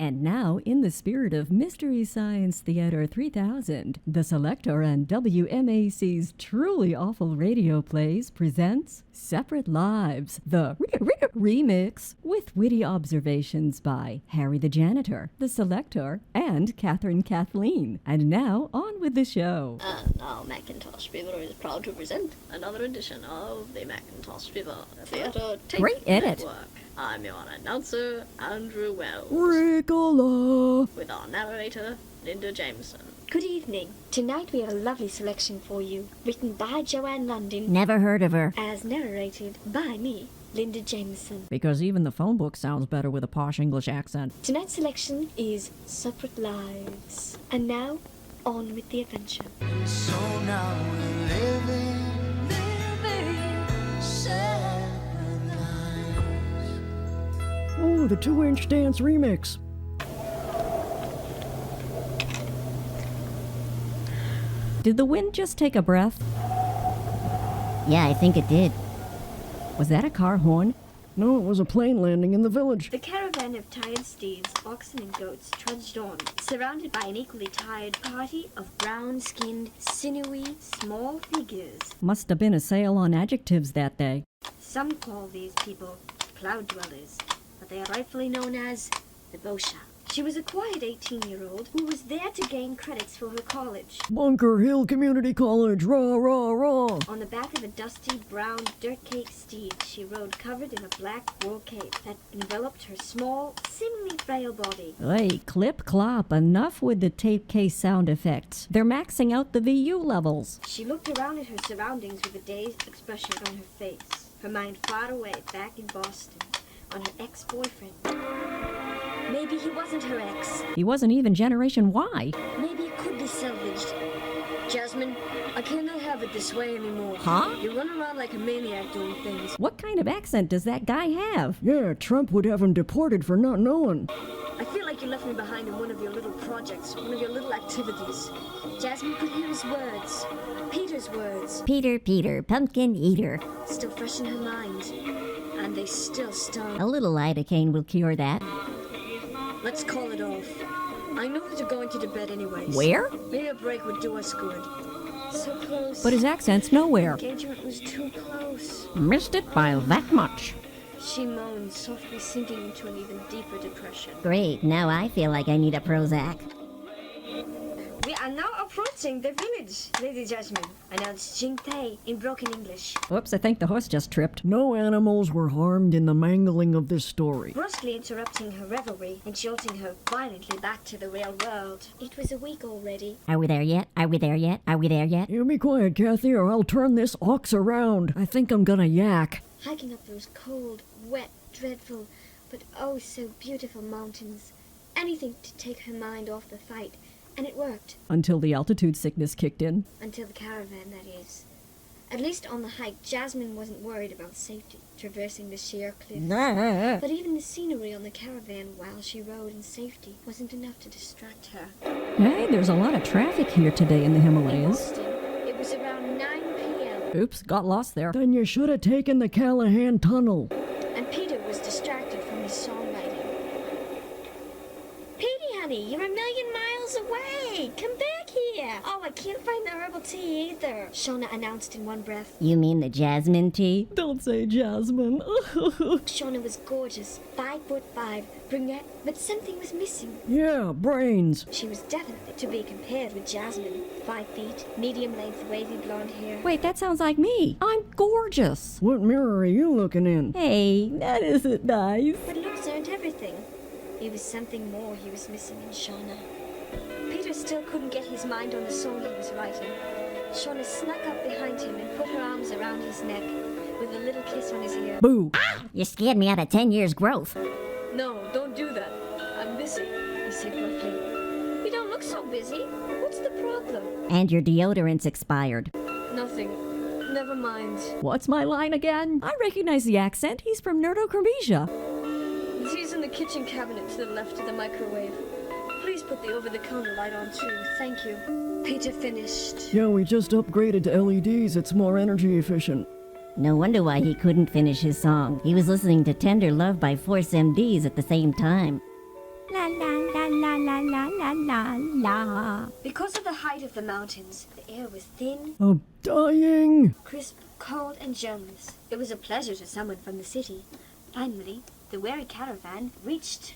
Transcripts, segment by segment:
And now, in the spirit of Mystery Science Theater 3000, the Selector and W.M.A.C's Truly Awful Radio Plays presents Separate Lives, the remix, with witty observations by Harry the Janitor, the Selector, and Catherine Kathleen. And now, on with the show. And now Macintosh Fever is proud to present another edition of the Macintosh Fever Theater Tape Great edit. Network. I'm your announcer, Andrew Wells, Ricola. with our narrator, Linda Jameson. Good evening. Tonight we have a lovely selection for you, written by Joanne London, Never heard of her. as narrated by me, Linda Jameson. Because even the phone book sounds better with a posh English accent. Tonight's selection is Separate Lives. And now, on with the adventure. So now we're living separate lives. Oh, the 2-inch dance remix. Did the wind just take a breath? Yeah, I think it did. Was that a car horn? No, it was a plane landing in the village. The caravan of tired steeds, oxen and goats trudged on, surrounded by an equally tired party of brown-skinned, sinewy, small figures. Must have been a sale on adjectives that day. Some call these people cloud dwellers, but they are rightfully known as the Bosha. She was a quiet 18-year-old who was there to gain credits for her college. Bunker Hill Community College, rah, rah, rah. On the back of a dusty, brown, dirt-caked steed, she rode covered in a black wool cape that enveloped her small, seemingly frail body. Hey, clip clop, enough with the tape case sound effects. They're maxing out the VU levels. She looked around at her surroundings with a dazed expression on her face, her mind far away back in Boston, on her ex-boyfriend. Maybe he wasn't her ex. He wasn't even Generation Y. Maybe it could be salvaged. Jasmine, I cannot have it this way anymore. Huh? You run around like a maniac doing things. What kind of accent does that guy have? Yeah, Trump would have him deported for not knowing. I feel like you left me behind in one of your little projects, one of your little activities. Jasmine could hear his words. Peter's words. Peter, pumpkin eater. Still fresh in her mind. And they still stung. A little lidocaine will cure that. Let's call it off. I know that you're going to bed anyways. Where? Maybe a break would do us good. So close. But his accent's nowhere. Engagement was too close. Missed it by that much. She moaned, softly sinking into an even deeper depression. Great, now I feel like I need a Prozac. We are now approaching the village, Lady Jasmine, announced Jing Pei in broken English. Whoops, I think the horse just tripped. No animals were harmed in the mangling of this story. Brusquely interrupting her revelry and jolting her violently back to the real world. It was a week already. Are we there yet? Are we there yet? Are we there yet? You be quiet, Kathy, or I'll turn this ox around. I think I'm gonna yak. Hiking up those cold, wet, dreadful, but oh so beautiful mountains. Anything to take her mind off the fight. And it worked. Until the altitude sickness kicked in. Until the caravan, that is. At least on the hike, Jasmine wasn't worried about safety, traversing the sheer cliffs. But even the scenery on the caravan while she rode in safety wasn't enough to distract her. Hey, there's a lot of traffic here today in the In Himalayas. Boston, it was around 9 p.m. Oops, got lost there. Then you should have taken the Callahan Tunnel. and Peter was distracted from his songwriting. Petey, honey, you're a million miles away! Come back here! Oh, I can't find the herbal tea either, Shauna announced in one breath. You mean the jasmine tea? Don't say Jasmine. Shauna was gorgeous, 5'5", brunette, but something was missing. Yeah, brains. She was definitely to be compared with Jasmine. 5 feet, medium-length, wavy blonde hair. Wait, that sounds like me. I'm gorgeous. What mirror are you looking in? Hey, that isn't nice. But looks aren't everything. It was something more he was missing in Shauna. Peter still couldn't get his mind on the song he was writing. Shauna snuck up behind him and put her arms around his neck with a little kiss on his ear. Boo. You scared me out of 10 years' growth. No, don't do that. I'm busy, he said gruffly. You don't look so busy. What's the problem? And your deodorant's expired. Nothing. Never mind. What's my line again? I recognize the accent. He's from Nerdo-Cromesia. He's in the kitchen cabinet to the left of the microwave. Please put the over-the-counter light on too. Thank you. Peter finished. Yeah, we just upgraded to LEDs. It's more energy efficient. No wonder why he couldn't finish his song. He was listening to Tender Love by Force MDs at the same time. La la la la la la la la la. Because of the height of the mountains, the air was thin, I'm dying. crisp, cold, and germless. It was a pleasure to someone from the city. Finally, the weary caravan reached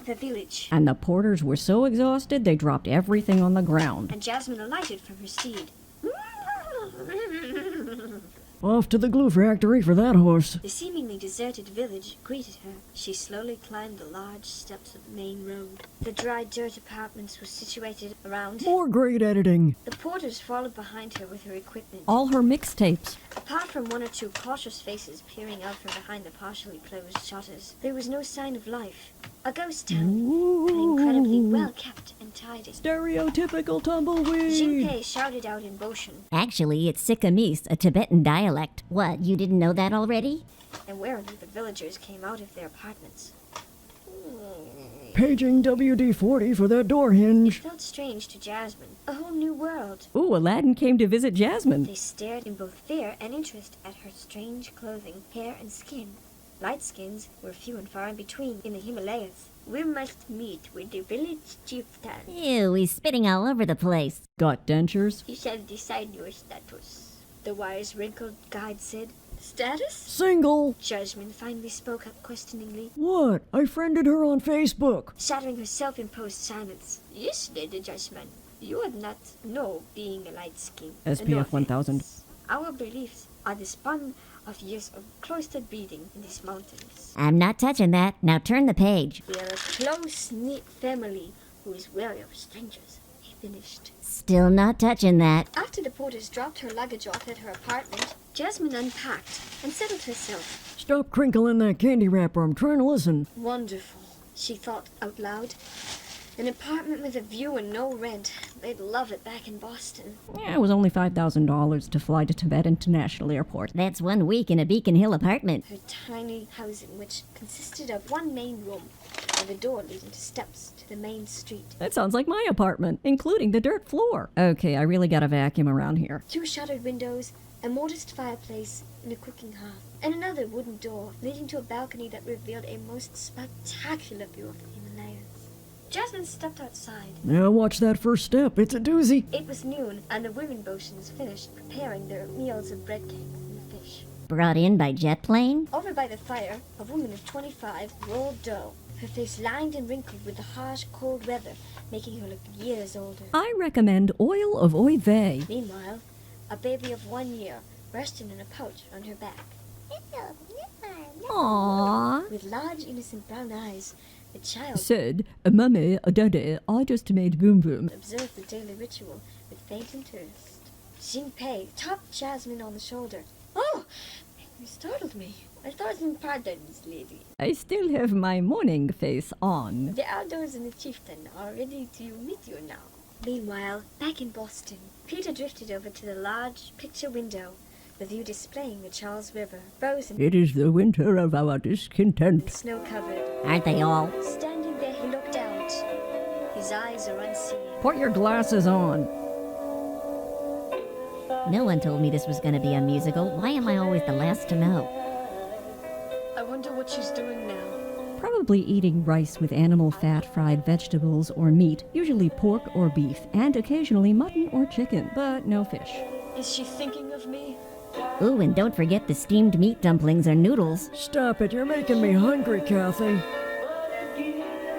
the village, And the porters were so exhausted they dropped everything on the ground. and Jasmine alighted from her steed. Off to the glue factory for that horse. The seemingly deserted village greeted her. She slowly climbed the large steps of the main road. The dry dirt apartments were situated around. More great editing. The porters followed behind her with her equipment. All her mixtapes. Apart from one or two cautious faces peering out from behind the partially closed shutters, there was no sign of life. A ghost town, but incredibly well kept and tidy. Stereotypical tumbleweed. Jinpei shouted out in Boshan, Actually, it's Sikamese, a Tibetan dialect. What, you didn't know that already? and warily the villagers came out of their apartments. Paging WD-40 for that door It hinge. felt strange to Jasmine. A whole new world. Ooh, Aladdin came to visit Jasmine. They stared in both fear and interest at her strange clothing, hair, and skin. Light skins were few and far in between in the Himalayas. We must meet with the village chieftain. Ew, he's spitting all over the place. Got dentures. He shall decide your status. The wise, wrinkled guide said. Status? Single. Jasmine finally spoke up questioningly, What? I friended her on Facebook. shattering her self-imposed silence. Yes, Lady Jasmine. You would not know being a light skin. SPF 1000. Our beliefs are the spun of years of cloistered breeding in these mountains. I'm not touching that. Now turn the page. We are a close-knit family who is wary of strangers, he finished. Still not touching that. After the porters dropped her luggage off at her apartment, Jasmine unpacked and settled herself. Stop crinkling that candy wrapper. I'm trying to listen. Wonderful, she thought out loud. An apartment with a view and no rent. They'd love it back in Boston. Yeah, it was only $5,000 to fly to Tibet International Airport. That's 1 week in a Beacon Hill apartment. Her tiny housing, which consisted of one main room and a door leading to steps to the main street. That sounds like my apartment, including the dirt floor. Okay, I really gotta vacuum around here. 2 shuttered windows, a modest fireplace, and a cooking hearth, and another wooden door leading to a balcony that revealed a most spectacular view of the Himalayas. Jasmine stepped outside. Now watch that first step. It's a doozy. It was noon, and the women Boshans finished preparing their meals of bread cakes and fish. Brought in by jet plane? Over by the fire, a woman of 25 rolled dough, her face lined and wrinkled with the harsh, cold weather, making her look years older. I recommend oil of oy vey. Meanwhile, a baby of 1 year rested in a pouch on her back. Aww. With large, innocent brown eyes, the child Said, Mummy, Daddy, I just made boom boom. observed the daily ritual with faint interest. Jinpei tapped Jasmine on the shoulder. Oh! You startled me. 1,000 pardons, lady. I still have my morning face on. The elders and the chieftain are ready to meet you now. Meanwhile, back in Boston, Peter drifted over to the large picture window, the view displaying the Charles River, frozen It is the winter of our and discontent. snow-covered. Aren't they all? Standing there, he looked out. His eyes are unseeing. Put your glasses on. No one told me this was going to be a musical. Why am I always the last to know? I wonder what she's doing now. Probably eating rice with animal fat, fried vegetables, or meat, usually pork or beef, and occasionally mutton or chicken, but no fish. Is she thinking of me? Ooh, and don't forget the steamed meat dumplings or noodles. Stop it. You're making me hungry, Kathy.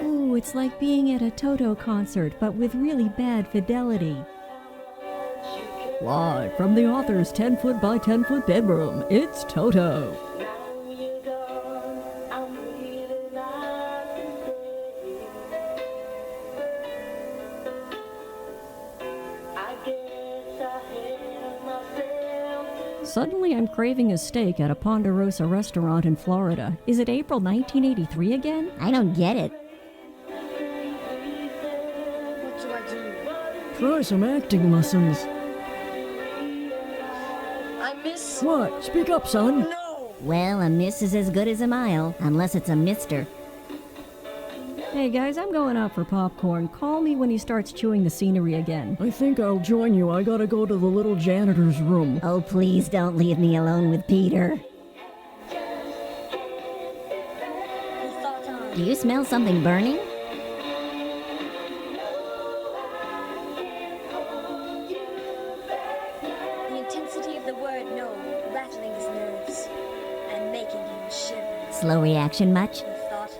Ooh, it's like being at a Toto concert, but with really bad fidelity. Live from the author's 10-foot by 10-foot bedroom, it's Toto. Suddenly I'm craving a steak at a Ponderosa restaurant in Florida. Is it April 1983 again? I don't get it. What do I do? Try some acting lessons. I miss... What? Speak up, son. No! Well, a miss is as good as a mile, unless it's a mister. Hey guys, I'm going out for popcorn. Call me when he starts chewing the scenery again. I think I'll join you. I gotta go to the little janitor's room. Oh, please don't leave me alone with Peter. He thought on. Do you smell something burning? Slow reaction much? Thought,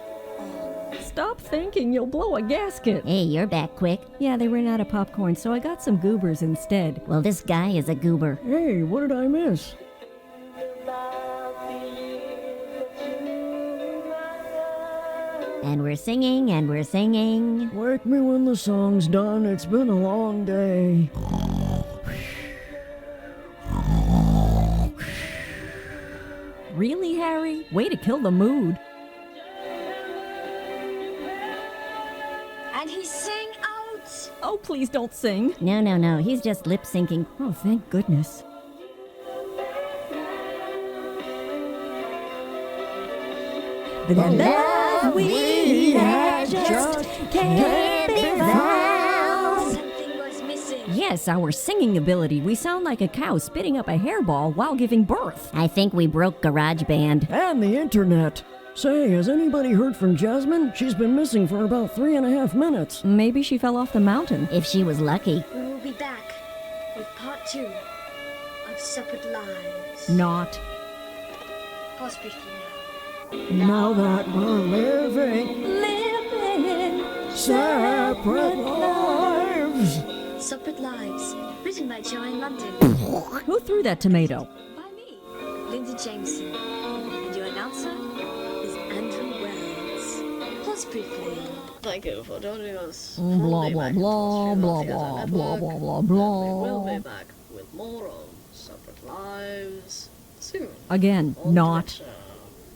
Stop thinking, you'll blow a gasket. Hey, you're back quick. Yeah, they ran out of popcorn, so I got some goobers instead. Well, this guy is a goober. Hey, what did I miss? And we're singing, and we're singing. Wake me when the song's done. It's been a long day. Really, Harry? Way to kill the mood. and he sang out. Oh, please don't sing. No, he's just lip syncing. Oh, thank goodness. The love we had just can't be found. Something was missing. Yes, our singing ability. We sound like a cow spitting up a hairball while giving birth. I think we broke GarageBand. And the internet. Say, has anybody heard from Jasmine? She's been missing for about 3.5 minutes. Maybe she fell off the mountain. If she was lucky. We will be back with part 2 of Separate Lives. Not. Pause briefly now. Now that we're living separate lives. Separate Lives, written by Joanne London. Who threw that tomato? By me, Linda Jameson. And your announcer is Andrew Wells. Pause briefly. Thank you for joining us. Blah, blah, blah, blah, blah, blah, blah, blah, blah. We will be back with more of Separate Lives soon. Again, On not. Twitter.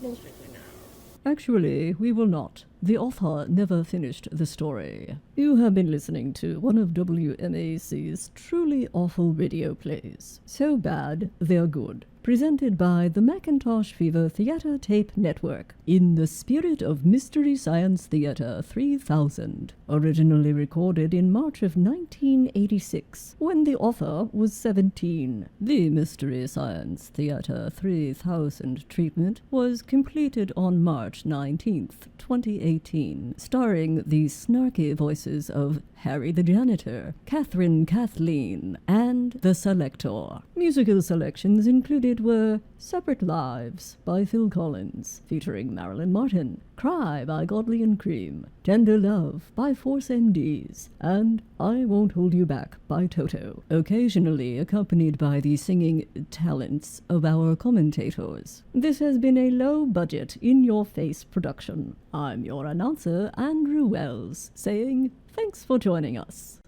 Pause briefly now. Actually, we will not. The author never finished the story. You have been listening to one of W.M.A.C's truly awful radio plays. So bad, they're good. Presented by the Macintosh Fever Theatre Tape Network, in the spirit of Mystery Science Theatre 3000. Originally recorded in March of 1986, when the author was 17. The Mystery Science Theatre 3000 treatment was completed on March 19th, 2018, starring the snarky voices of Harry the Janitor, Catherine Kathleen, and the Selector. Musical selections included were Separate Lives by Phil Collins, featuring Marilyn Martin, Cry by Godley and Cream, Tender Love by Force MDs, and I Won't Hold You Back by Toto, occasionally accompanied by the singing talents of our commentators. This has been a low-budget, in-your-face production. I'm your announcer, Andrew Wells, saying thanks for joining us.